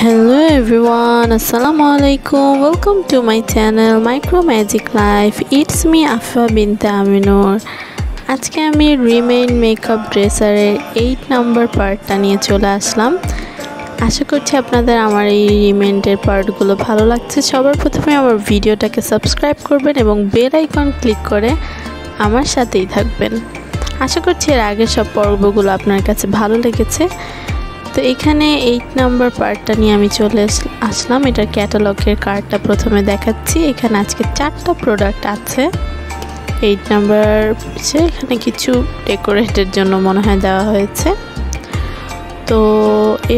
Hello everyone, Assalamu alaikum. Welcome to my channel Micro Magic Life. It's me Afa bint Aminur. আজকে আমি remain makeup ড্রেসারের 8 number পার্টটা নিয়ে চলে আসলাম। আশা করছি আপনাদের আমার এই রিমেইনের পার্টগুলো ভালো লাগছে। সবার প্রথমে আমার ভিডিওটাকে সাবস্ক্রাইব করবেন এবং বেল আইকন ক্লিক করে আমার সাথেই থাকবেন। আশা করছি এর আগের সব পর্বগুলো আপনার কাছে ভালো লেগেছে। তো এখানে 8 নাম্বার পার্টটা নিয়ে আমি চলে আসলাম। এটার ক্যাটালগের কার্ডটা প্রথমে দেখাচ্ছি। এখানে আজকে 4টা প্রোডাক্ট আছে। 8 নাম্বার এখানে কিছু ডেকোরেটের জন্য মনে হয় দেওয়া হয়েছে। তো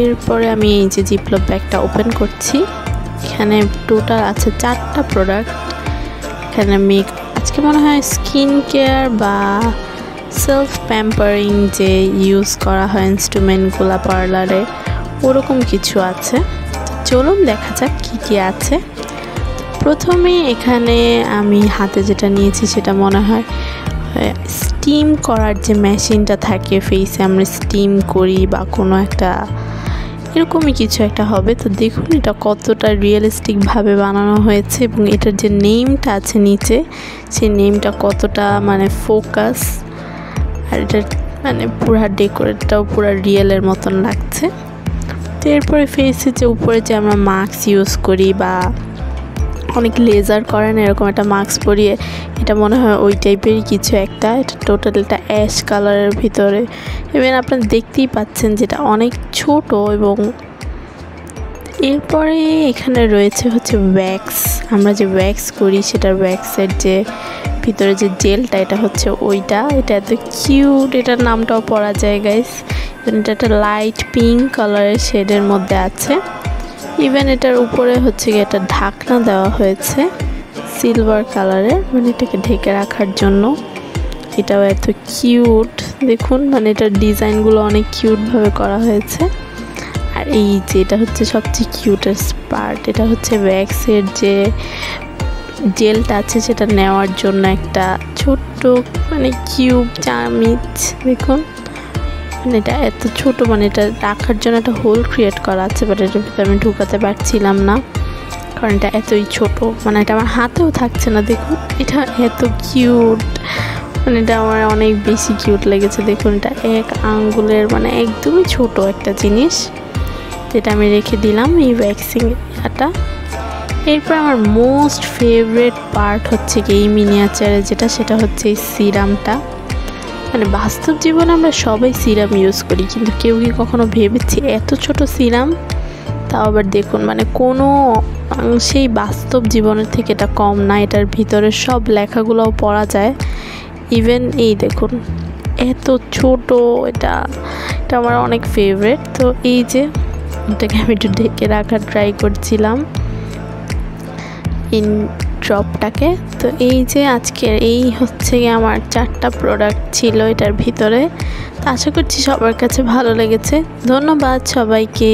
এরপরে আমি এই যে জিপলক ব্যাগটা ওপেন করছি। এখানে টোটাল আছে 4টা প্রোডাক্ট। এখানে আজকে মনে হয় স্কিন কেয়ার বা সেলফ প্যাম্পারিং যে ইউজ করা হয় ইনস্ট্রুমেন্টগুলো পার্লারে, ওরকম কিছু আছে। চলুন দেখা যাক কী কী আছে। প্রথমে এখানে আমি হাতে যেটা নিয়েছি সেটা মনে হয় স্টিম করার যে মেশিনটা থাকে, ফেসে আমরা স্টিম করি বা কোনো একটা এরকমই কিছু একটা হবে। তো দেখুন এটা কতটা রিয়েলিস্টিকভাবে বানানো হয়েছে এবং এটার যে নেমটা আছে নিচে, সেই নেমটা কতটা মানে ফোকাস, আর এটা মানে পুরা ডেকোরেটটাও পুরা রিয়েলের মতন লাগছে। তো এরপরে ফেসে যে উপরে যে আমরা মাস্ক ইউজ করি বা অনেক লেজার করেন, এরকম একটা মাস্ক পরিয়ে, এটা মনে হয় ওই টাইপেরই কিছু একটা। এটা টোটালটা অ্যাশ কালারের ভিতরে, এবং আপনারা দেখতেই পাচ্ছেন যেটা অনেক ছোট। এবং এরপরে এখানে রয়েছে হচ্ছে ওয়্যাক্স। আমরা যে ওয়্যাক্স করি সেটার ওয়্যাক্সের যে ভিতরে যে জেলটা, এটা হচ্ছে ওইটা। এটা এত কিউট, এটার নামটাও পড়া যায় গাইস। এটা একটা লাইট পিঙ্ক কালারের শেডের মধ্যে আছে। ইভেন এটার উপরে হচ্ছে গিয়ে একটা ঢাকনা দেওয়া হয়েছে সিলভার কালারের, মানে এটাকে ঢেকে রাখার জন্য। এটাও এত কিউট, দেখুন মানে এটার ডিজাইনগুলো অনেক কিউটভাবে করা হয়েছে। আর এই যে এটা হচ্ছে সবচেয়ে কিউটেস্ট পার্ট, এটা হচ্ছে ওয়্যাক্সের যে জেলটা আছে সেটা নেওয়ার জন্য একটা ছোট্ট মানে কিউব চামিচ। দেখুন মানে এটা এত ছোট, মানে এটা রাখার জন্য একটা হোল ক্রিয়েট করা আছে, বাট এটার ভিতরে আমি ঢুকাতে পারছিলাম না কারণ এটা এতই ছোট, মানে এটা আমার হাতেও থাকছে না। দেখুন এটা এত কিউট, মানে এটা আমার অনেক বেশি কিউট লেগেছে। দেখুন এটা 1 আঙ্গুলের মানে একদমই ছোট একটা জিনিস, যেটা আমি রেখে দিলাম এই ভ্যাক্সিনটা। এরপর আমার মোস্ট ফেভারিট পার্ট হচ্ছে কি এই মিনিয়েচারে যেটা, সেটা হচ্ছে এই সিরামটা। মানে বাস্তব জীবনে আমরা সবাই সিরাম ইউজ করি, কিন্তু কেউ কি কখনো ভেবেছি এত ছোট সিরাম? তাও আবার দেখুন মানে কোনো সেই বাস্তব জীবনের থেকে এটা কম না। এটার ভিতরে সব লেখাগুলোও পড়া যায়। ইভেন এই দেখুন এত ছোট, এটা আমার অনেক ফেভারিট। তো এই যে এটাকে আমি একটু ঢেকে রাখার ট্রাই করছিলাম ইন ড্রপটাকে। তো এই যে আজকের এই হচ্ছে গিয়ে আমার 4টা প্রোডাক্ট ছিল এটার ভিতরে। তো আশা করছি সবার কাছে ভালো লেগেছে। ধন্যবাদ সবাইকে।